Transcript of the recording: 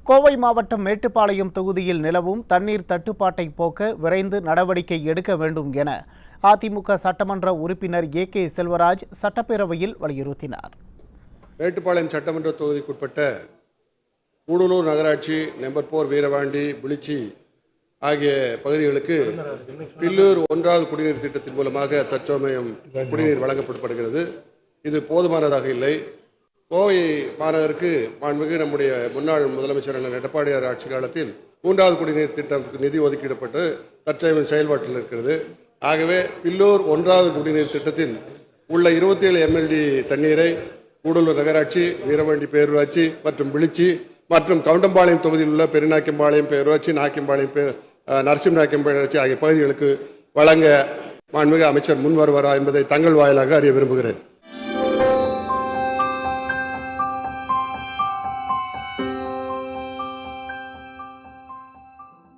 கோவை மாவட்டம் மேட்டுப்பாளையம் தொகுதியில் நிலவும் தண்ணீர் தட்டுப்பாட்டை போக்க விரைந்து நடவடிக்கை எடுக்க வேண்டும் என அதிமுக சட்டமன்ற உறுப்பினர் ஏ.கே. செல்வராஜ் சட்டப்பேரவையில் வலியுறுத்தினார். மேட்டுப்பாளையம் சட்டமன்ற தொகுதிக்குட்பட்ட கூடலூர் நகராட்சி நம்பர் 4 வீரவாண்டி புளிச்சி ஆகிய பகுதிகளுக்கு பில்லூர் 1வது குடிநீர் திட்டத்தின் மூலமாக தற்சமயம் குடிநீர் வழங்கப்படுகிறது. இது போதுமானதாக இல்லை. கோவை மாநகருக்கு மாண்புமிகு நம்முடைய முன்னாள் முதலமைச்சர் எடப்பாடியார் ஆட்சி காலத்தில் 3வது குடிநீர் திட்டம் நிதி ஒதுக்கீடப்பட்டு தற்சமயம் செயல்பாட்டில் இருக்கிறது. ஆகவே பில்லூர் 1வது குடிநீர் திட்டத்தில் உள்ள 27 MLD தண்ணீரை கூடலூர் நகராட்சி, வீரவாண்டி பேரூராட்சி மற்றும் பிளிச்சி மற்றும் கவுண்டம்பாளையம் தொகுதியில் உள்ள பெருநாக்கிம்பாளையம் பேரூராட்சி, நாக்கிம்பாளையம் நரசிம்மநாயக்கம் பேரூராட்சி ஆகிய பகுதிகளுக்கு வழங்க மாண்புமிகு அமைச்சர் முன் வருவாரா என்பதை தங்கள் வாயிலாக அறிய விரும்புகிறேன்.